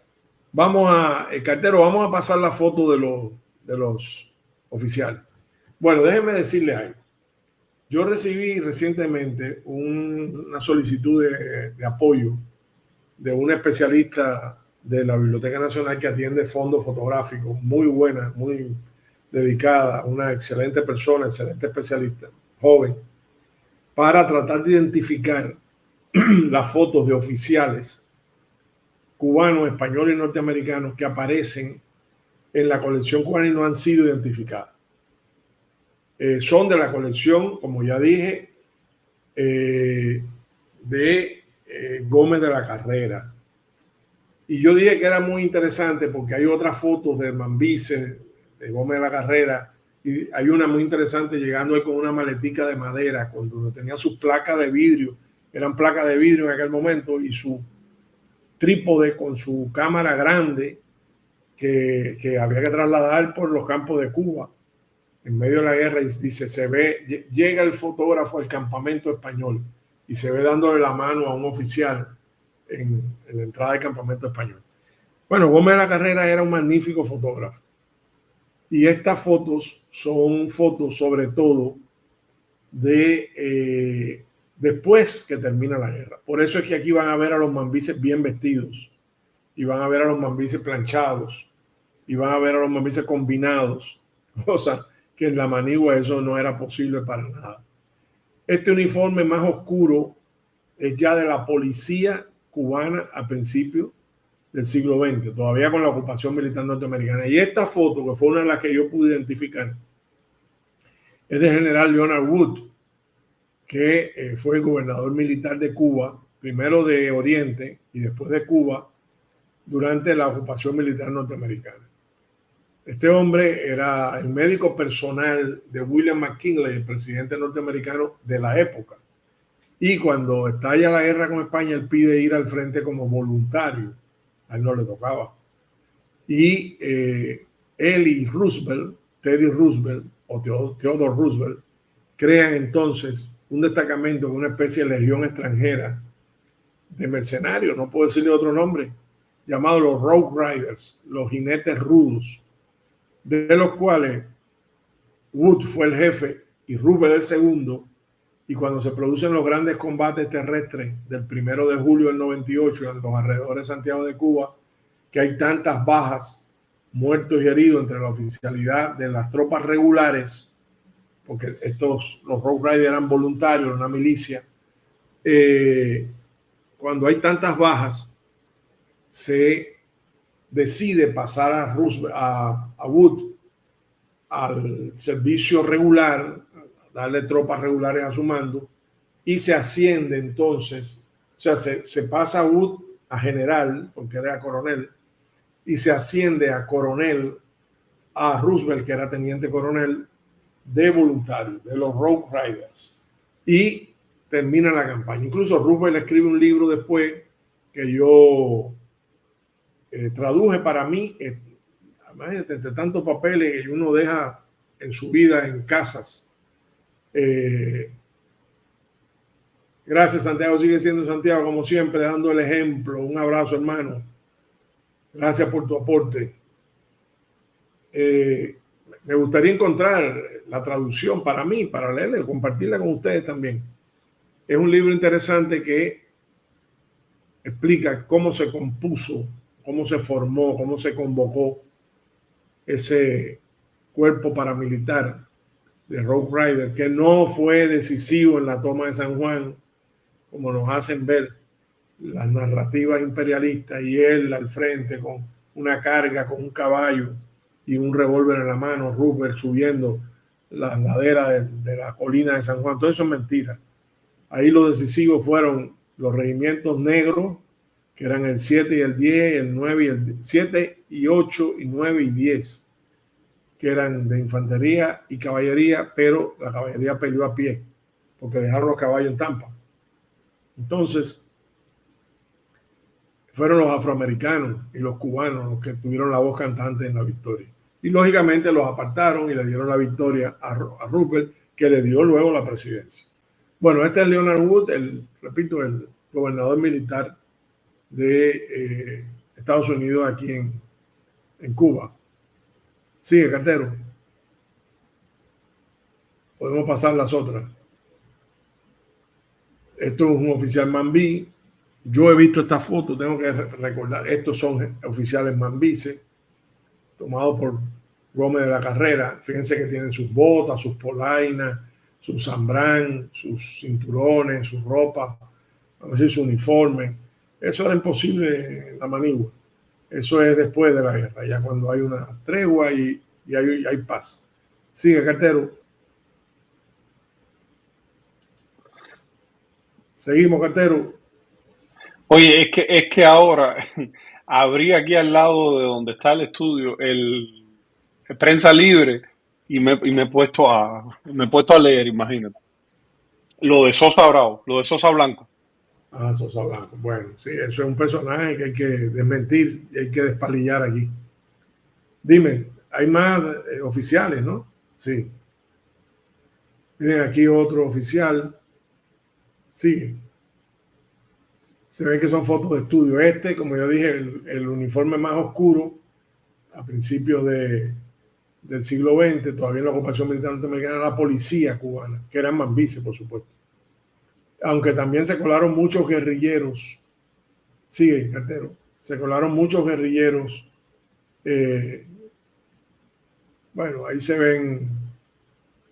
Cartero, vamos a pasar la foto de los oficiales. Bueno, déjenme decirle algo. Yo recibí recientemente una solicitud de apoyo de una especialista de la Biblioteca Nacional que atiende fondos fotográficos, muy buena, muy dedicada, una excelente persona, excelente especialista, joven, para tratar de identificar las fotos de oficiales cubanos, españoles y norteamericanos que aparecen en la colección cubana y no han sido identificadas. Son de la colección, como ya dije, de Gómez de la Carrera. Y yo dije que era muy interesante porque hay otras fotos de Mambises, de Gómez de la Carrera, y hay una muy interesante llegando ahí con una maletica de madera, donde tenía sus placas de vidrio, eran placas de vidrio en aquel momento, y su trípode con su cámara grande que había que trasladar por los campos de Cuba en medio de la guerra, y dice, llega el fotógrafo al campamento español y se ve dándole la mano a un oficial en la entrada del campamento español. Bueno, Gómez de la Carrera era un magnífico fotógrafo. Y estas fotos son fotos sobre todo de después que termina la guerra. Por eso es que aquí van a ver a los mambises bien vestidos, y van a ver a los mambises planchados, y van a ver a los mambises combinados, cosa que en la Manigua eso no era posible para nada. Este uniforme más oscuro es ya de la policía cubana a principios del siglo XX, todavía con la ocupación militar norteamericana. Y esta foto, que fue una de las que yo pude identificar, es del general Leonard Wood, que fue el gobernador militar de Cuba, primero de Oriente y después de Cuba, durante la ocupación militar norteamericana. Este hombre era el médico personal de William McKinley, el presidente norteamericano de la época. Y cuando estalla la guerra con España, él pide ir al frente como voluntario. A él no le tocaba. Y él y Roosevelt, Teddy Roosevelt o Theodore Roosevelt, crean entonces un destacamento, una especie de legión extranjera de mercenarios, no puedo decirle otro nombre, llamado los Rough Riders, los jinetes rudos, de los cuales Wood fue el jefe y Roosevelt el segundo. Y cuando se producen los grandes combates terrestres del 1 de julio del 98 en los alrededores de Santiago de Cuba, que hay tantas bajas, muertos y heridos entre la oficialidad de las tropas regulares, porque los Rough Riders eran voluntarios, una milicia, cuando hay tantas bajas, se decide pasar a Wood al servicio regular, darle tropas regulares a su mando, y se asciende entonces, o sea, se pasa a Wood a general, porque era coronel, y se asciende a coronel a Roosevelt, que era teniente coronel, de voluntarios, de los Rough Riders, y termina la campaña. Incluso Roosevelt escribe un libro después que yo traduje para mí, entre tantos papeles que uno deja en su vida en casas, Gracias, Santiago. Sigue siendo Santiago, como siempre, dando el ejemplo. Un abrazo, hermano. Gracias por tu aporte. Me gustaría encontrar la traducción para mí, para leerla y compartirla con ustedes también. Es un libro interesante que explica cómo se compuso, cómo se formó, cómo se convocó ese cuerpo paramilitar de Rough Rider, que no fue decisivo en la toma de San Juan, como nos hacen ver las narrativas imperialistas, y él al frente con una carga, con un caballo y un revólver en la mano, Rupert subiendo la ladera de la colina de San Juan. Todo eso es mentira. Ahí los decisivos fueron los regimientos negros, que eran el 7 y el 10, el 9 y el 7 y 8 y 9 y 10, que eran de infantería y caballería, pero la caballería peleó a pie, porque dejaron los caballos en Tampa. Entonces, fueron los afroamericanos y los cubanos los que tuvieron la voz cantante en la victoria. Y lógicamente los apartaron y le dieron la victoria a Rupert, que le dio luego la presidencia. Bueno, este es Leonard Wood, repito, el gobernador militar de Estados Unidos aquí en Cuba. Sigue, cartero. Podemos pasar las otras. Esto es un oficial mambí. Yo he visto esta foto, tengo que recordar, estos son oficiales mambises, tomados por Gómez de la Carrera. Fíjense que tienen sus botas, sus polainas, su zambrán, sus cinturones, su ropa, a decir, su uniforme. Eso era imposible en la Manigua. Eso es después de la guerra, ya cuando hay una tregua y hay paz. Sigue, cartero. Seguimos, cartero. Oye, es que ahora abrí aquí al lado de donde está el estudio el Prensa Libre y me he puesto a leer, imagínate. Lo de Sosa Bravo, lo de Sosa Blanco. Ah, Sosa Blanco. Bueno, sí, eso es un personaje que hay que desmentir y hay que despalillar aquí. Dime, hay más oficiales, ¿no? Sí. Miren aquí otro oficial. Sigue. Se ve que son fotos de estudio. Este, como yo dije, el uniforme más oscuro a principios del siglo XX, todavía en la ocupación militar norteamericana, la policía cubana, que eran mambises, por supuesto. Aunque también se colaron muchos guerrilleros. Sigue, cartero. Se colaron muchos guerrilleros. Bueno, ahí se ven,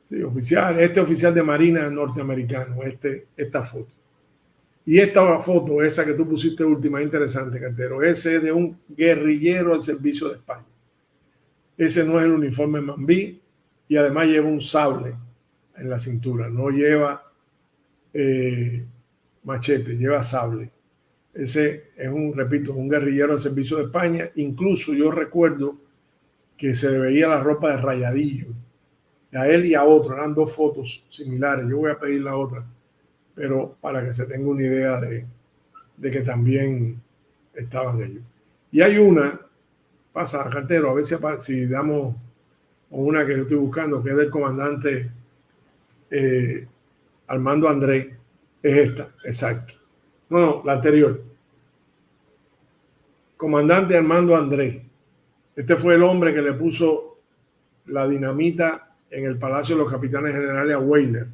sí, oficial. Este oficial de Marina norteamericano, esta foto. Y esta foto, esa que tú pusiste última, interesante, cartero. Ese es de un guerrillero al servicio de España. Ese no es el uniforme mambí y además lleva un sable en la cintura. No lleva machete, lleva sable. Ese es repito, un guerrillero al servicio de España. Incluso yo recuerdo que se le veía la ropa de rayadillo. A él y a otro, eran dos fotos similares. Yo voy a pedir la otra, pero para que se tenga una idea de que también estaban ellos. Y hay una, pasa, cartero, a ver si damos una que yo estoy buscando, que es del comandante Armando André. Es esta, exacto. No, la anterior. Comandante Armando André. Este fue el hombre que le puso la dinamita en el Palacio de los Capitanes Generales a Weyler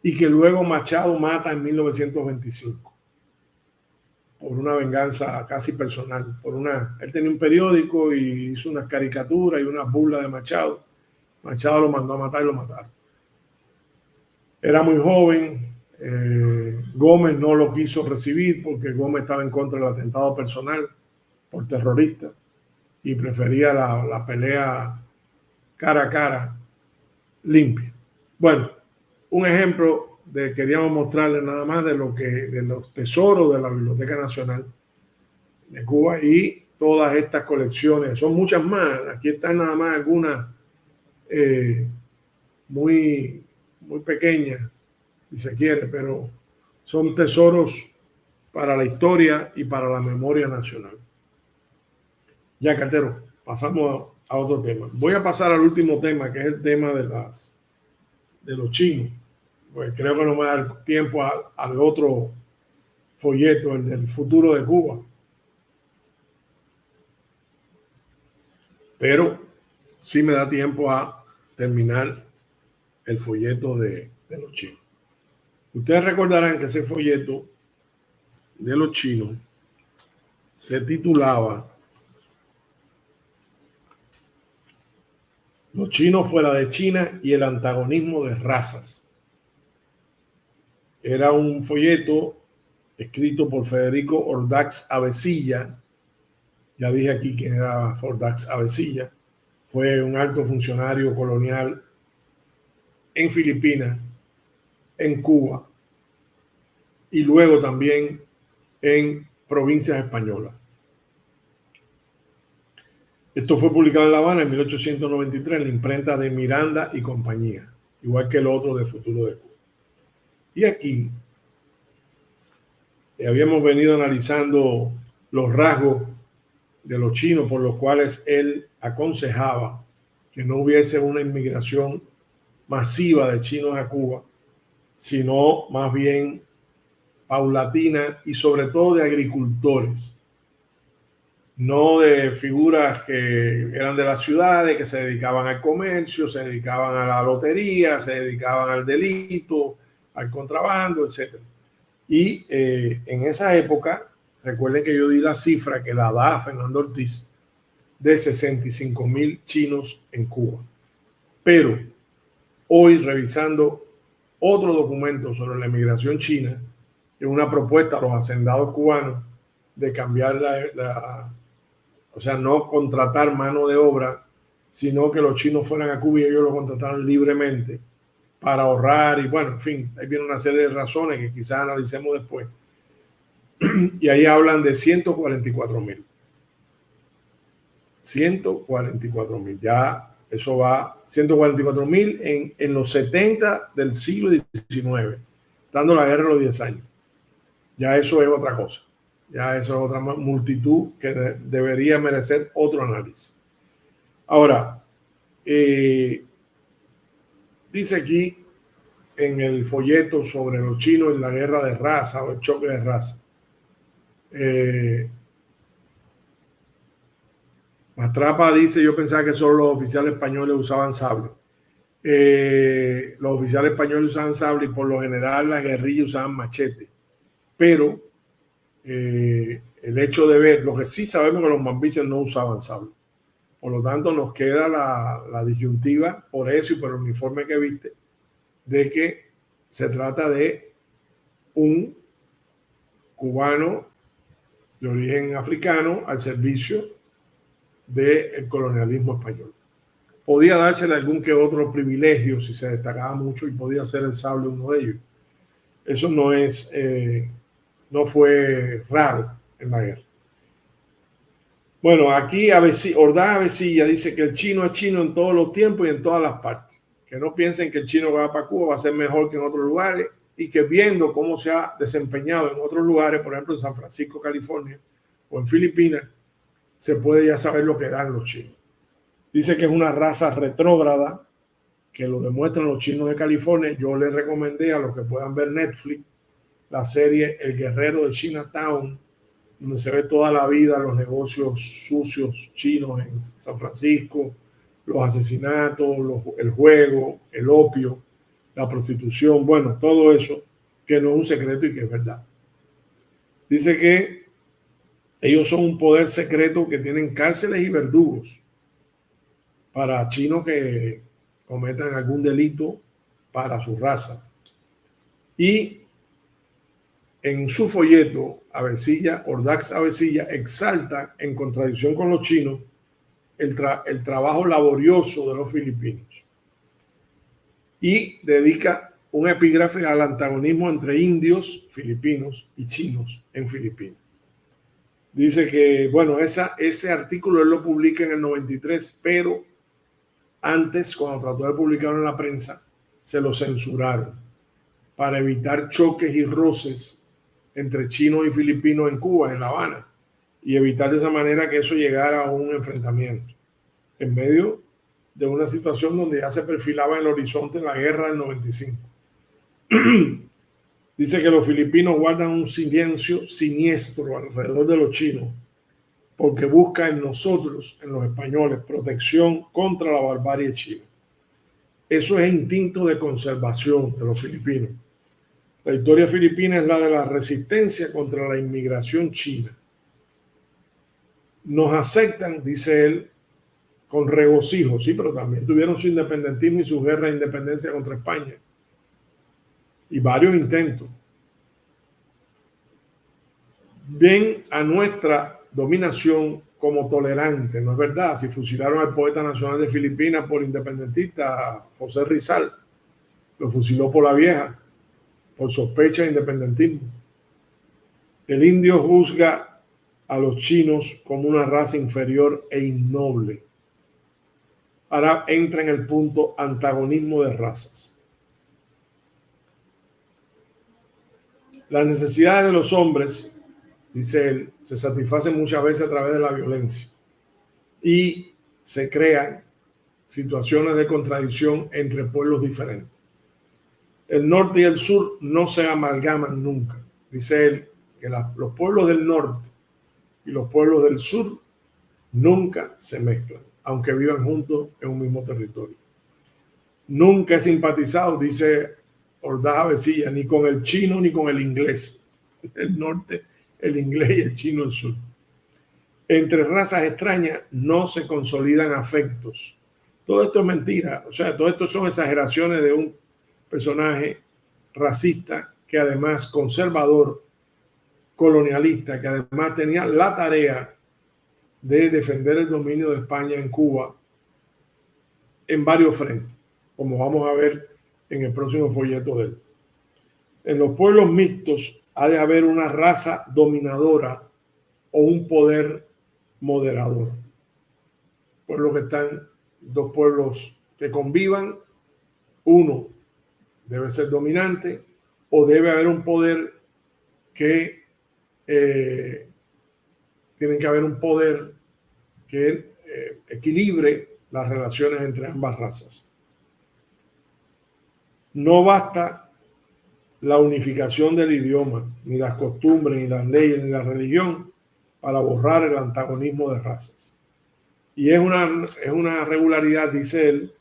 y que luego Machado mata en 1925 por una venganza casi personal. Él tenía un periódico y hizo unas caricaturas y unas burlas de Machado. Machado lo mandó a matar y lo mataron. Era muy joven. Gómez no lo quiso recibir porque Gómez estaba en contra del atentado personal por terrorista y prefería la pelea cara a cara limpia. Bueno, un ejemplo queríamos mostrarles nada más de los tesoros de la Biblioteca Nacional de Cuba y todas estas colecciones. Son muchas más. Aquí están nada más algunas muy, muy pequeñas, si se quiere, pero son tesoros para la historia y para la memoria nacional. Ya, cartero, pasamos a otro tema. Voy a pasar al último tema, que es el tema de los chinos. pues creo que no me da tiempo al otro folleto, el del futuro de Cuba. Pero sí me da tiempo a terminar el folleto de los chinos. Ustedes recordarán que ese folleto de los chinos se titulaba Los chinos fuera de China y el antagonismo de razas. Era un folleto escrito por Federico Ordaz Avecilla. Ya dije aquí quién era Ordaz Avecilla. Fue un alto funcionario colonial en Filipinas, en Cuba y luego también en provincias españolas. Esto fue publicado en La Habana en 1893 en la imprenta de Miranda y Compañía, igual que el otro de Futuro de Cuba. Y aquí habíamos venido analizando los rasgos de los chinos por los cuales él aconsejaba que no hubiese una inmigración masiva de chinos a Cuba, sino más bien paulatina y sobre todo de agricultores, no de figuras que eran de las ciudades, que se dedicaban al comercio, se dedicaban a la lotería, se dedicaban al delito, al contrabando, etc. Y en esa época, recuerden que yo di la cifra que la da Fernando Ortiz, de 65,000 chinos en Cuba. Pero hoy, revisando otro documento sobre la emigración china, es una propuesta a los hacendados cubanos de cambiar o sea, no contratar mano de obra, sino que los chinos fueran a Cuba y ellos lo contrataran libremente para ahorrar. Y bueno, en fin, ahí viene una serie de razones que quizás analicemos después. Y ahí hablan de 144,000. 144,000. Ya eso va, 144,000 en los 70 del siglo XIX, dando la guerra a los 10 años. Ya eso es otra cosa. Ya eso es otra multitud que debería merecer otro análisis. Ahora, dice aquí en el folleto sobre los chinos en la guerra de raza o el choque de raza. Mastrapa dice, yo pensaba que solo los oficiales españoles usaban sable. Los oficiales españoles usaban sable y por lo general las guerrillas usaban machete. Pero el hecho de ver, lo que sí sabemos que los mambicios no usaban sable. Por lo tanto, nos queda la disyuntiva, por eso y por el uniforme que viste, de que se trata de un cubano de origen africano al servicio del colonialismo español. Podía dársele algún que otro privilegio si se destacaba mucho y podía ser el sable uno de ellos. Eso no fue raro en la guerra. Bueno, aquí Ordaz Avecilla dice que el chino es chino en todos los tiempos y en todas las partes. Que no piensen que el chino que va para Cuba va a ser mejor que en otros lugares y que viendo cómo se ha desempeñado en otros lugares, por ejemplo en San Francisco, California, o en Filipinas, se puede ya saber lo que dan los chinos. Dice que es una raza retrógrada, que lo demuestran los chinos de California. Yo les recomendé a los que puedan ver Netflix la serie El Guerrero de Chinatown, donde se ve toda la vida los negocios sucios chinos en San Francisco, los asesinatos, el juego, el opio, la prostitución, bueno, todo eso que no es un secreto y que es verdad. Dice que ellos son un poder secreto que tienen cárceles y verdugos para chinos que cometan algún delito para su raza. Y en su folleto, Ordaz Avecilla exalta, en contradicción con los chinos, el trabajo laborioso de los filipinos. Y dedica un epígrafe al antagonismo entre indios filipinos y chinos en Filipinas. Dice que, bueno, ese artículo él lo publica en el 93, pero antes, cuando trató de publicarlo en la prensa, se lo censuraron para evitar choques y roces entre chinos y filipinos en Cuba, en La Habana, y evitar de esa manera que eso llegara a un enfrentamiento en medio de una situación donde ya se perfilaba en el horizonte la guerra del 95. Dice que los filipinos guardan un silencio siniestro alrededor de los chinos porque busca en nosotros, en los españoles, protección contra la barbarie china. Eso es instinto de conservación de los filipinos. La historia filipina es la de la resistencia contra la inmigración china. Nos aceptan, dice él, con regocijo, sí, pero también tuvieron su independentismo y su guerra de independencia contra España. Y varios intentos. Ven a nuestra dominación como tolerante, ¿no es verdad? Si fusilaron al poeta nacional de Filipinas por independentista, José Rizal, lo fusiló por la vieja, por sospecha de independentismo. El indio juzga a los chinos como una raza inferior e innoble. Ahora entra en el punto antagonismo de razas. Las necesidades de los hombres, dice él, se satisfacen muchas veces a través de la violencia y se crean situaciones de contradicción entre pueblos diferentes. El norte y el sur no se amalgaman nunca. Dice él que los pueblos del norte y los pueblos del sur nunca se mezclan, aunque vivan juntos en un mismo territorio. Nunca he simpatizado, dice Ordaz Avecilla, ni con el chino ni con el inglés. El norte, el inglés y el chino el sur. Entre razas extrañas no se consolidan afectos. Todo esto es mentira. O sea, todo esto son exageraciones de un personaje racista que además conservador, colonialista, que además tenía la tarea de defender el dominio de España en Cuba en varios frentes, como vamos a ver en el próximo folleto de él. En los pueblos mixtos ha de haber una raza dominadora o un poder moderador. Pueblos que están, dos pueblos que convivan, uno debe ser dominante o debe haber un poder que tienen que haber un poder que equilibre las relaciones entre ambas razas. No basta la unificación del idioma, ni las costumbres, ni las leyes, ni la religión para borrar el antagonismo de razas. Y es una regularidad, dice él,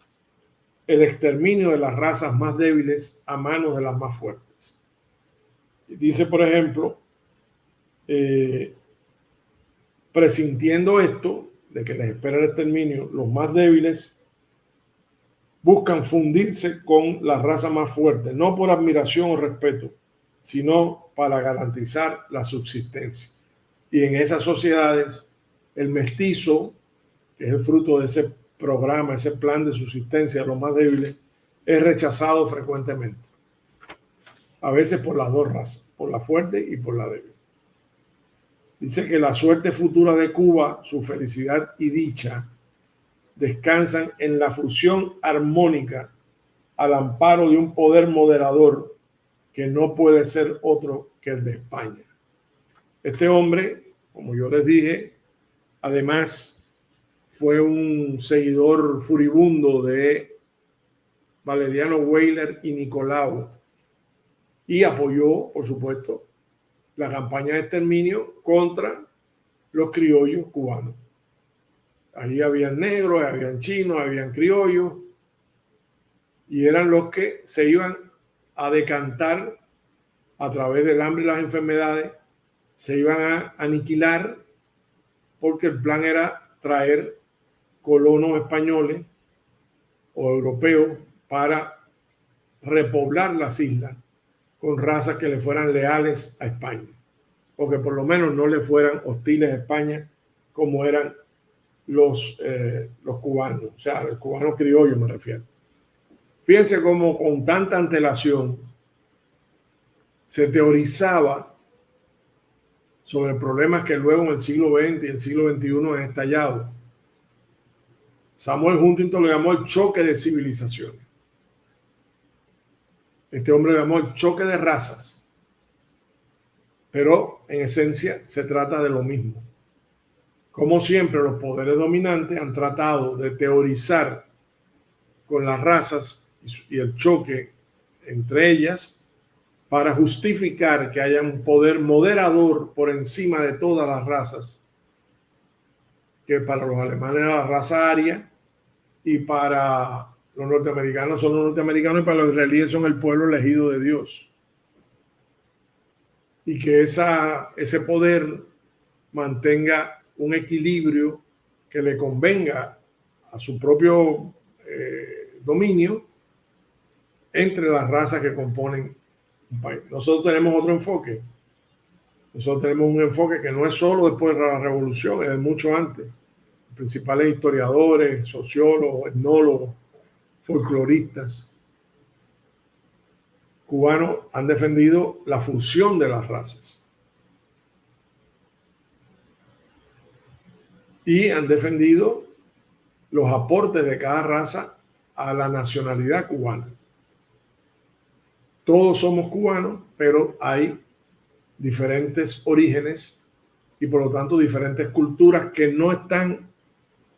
el exterminio de las razas más débiles a manos de las más fuertes. Dice, por ejemplo, presintiendo esto, de que les espera el exterminio, los más débiles buscan fundirse con la raza más fuerte, no por admiración o respeto, sino para garantizar la subsistencia. Y en esas sociedades, el mestizo, que es el fruto de ese programa, ese plan de subsistencia de los más débiles, es rechazado frecuentemente. A veces por las dos razas, por la fuerte y por la débil. Dice que la suerte futura de Cuba, su felicidad y dicha, descansan en la fusión armónica al amparo de un poder moderador que no puede ser otro que el de España. Este hombre, como yo les dije, además fue un seguidor furibundo de Valeriano Weyler y Nicolau y apoyó, por supuesto, la campaña de exterminio contra los criollos cubanos. Ahí habían negros, habían chinos, habían criollos, y eran los que se iban a decantar a través del hambre y las enfermedades, se iban a aniquilar, porque el plan era traer colonos españoles o europeos para repoblar las islas con razas que le fueran leales a España, o que por lo menos no le fueran hostiles a España como eran los cubanos, o sea, el cubano criollo me refiero. Fíjense cómo con tanta antelación se teorizaba sobre problemas que luego en el siglo XX y el siglo XXI han estallado. Samuel Huntington lo llamó el choque de civilizaciones. Este hombre lo llamó el choque de razas. Pero en esencia se trata de lo mismo. Como siempre, los poderes dominantes han tratado de teorizar con las razas y el choque entre ellas para justificar que haya un poder moderador por encima de todas las razas, que para los alemanes era la raza aria y para los norteamericanos son los norteamericanos y para los israelíes son el pueblo elegido de Dios. Y que ese poder mantenga un equilibrio que le convenga a su propio dominio entre las razas que componen un país. Nosotros tenemos otro enfoque. Nosotros tenemos un enfoque que no es solo después de la revolución, es de mucho antes. Los principales historiadores, sociólogos, etnólogos, folcloristas cubanos han defendido la fusión de las razas y han defendido los aportes de cada raza a la nacionalidad cubana. Todos somos cubanos, pero hay diferentes orígenes y por lo tanto diferentes culturas que no están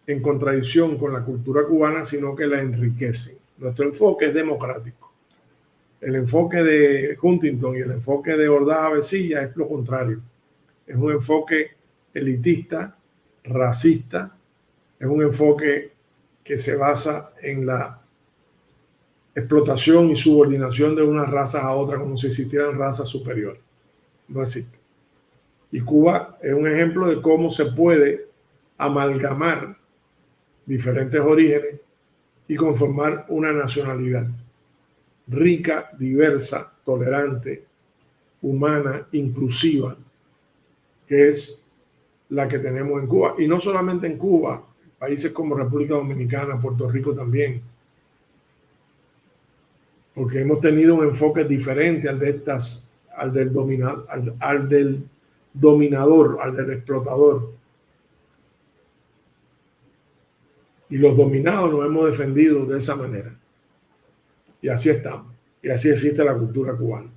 en contradicción con la cultura cubana, sino que la enriquecen. Nuestro enfoque es democrático. El enfoque de Huntington y el enfoque de Ordaz Avecilla es lo contrario. Es un enfoque elitista, racista, es un enfoque que se basa en la explotación y subordinación de unas razas a otras como si existieran razas superiores. No existe. Y Cuba es un ejemplo de cómo se puede amalgamar diferentes orígenes y conformar una nacionalidad rica, diversa, tolerante, humana, inclusiva, que es la que tenemos en Cuba. Y no solamente en Cuba, países como República Dominicana, Puerto Rico también, porque hemos tenido un enfoque diferente al del dominador, al del explotador. Y los dominados nos hemos defendido de esa manera. Y así estamos. Y así existe la cultura cubana,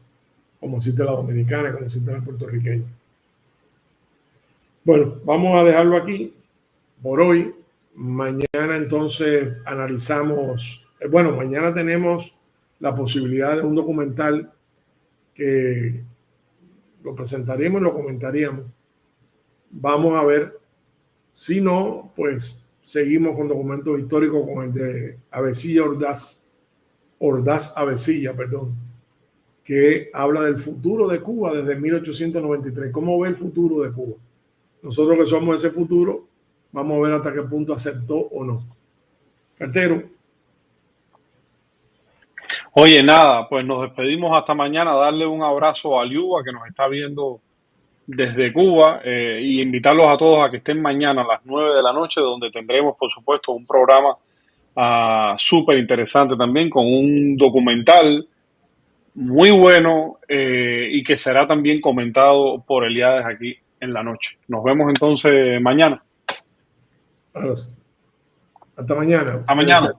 como existe la dominicana, como existe la puertorriqueña. Bueno, vamos a dejarlo aquí por hoy. Mañana entonces analizamos, mañana tenemos la posibilidad de un documental que lo presentaríamos y lo comentaríamos. Vamos a ver. Si no, pues seguimos con documentos históricos con el de Ordaz Avecilla, que habla del futuro de Cuba desde 1893. ¿Cómo ve el futuro de Cuba? Nosotros que somos ese futuro, vamos a ver hasta qué punto aceptó o no. Cartero. Oye, nada, pues nos despedimos hasta mañana. Darle un abrazo a Liuba, que nos está viendo desde Cuba, y invitarlos a todos a que estén mañana a las 9 de la noche, donde tendremos, por supuesto, un programa súper interesante también, con un documental muy bueno y que será también comentado por Eliades aquí en la noche. Nos vemos entonces mañana. Hasta mañana. Hasta mañana.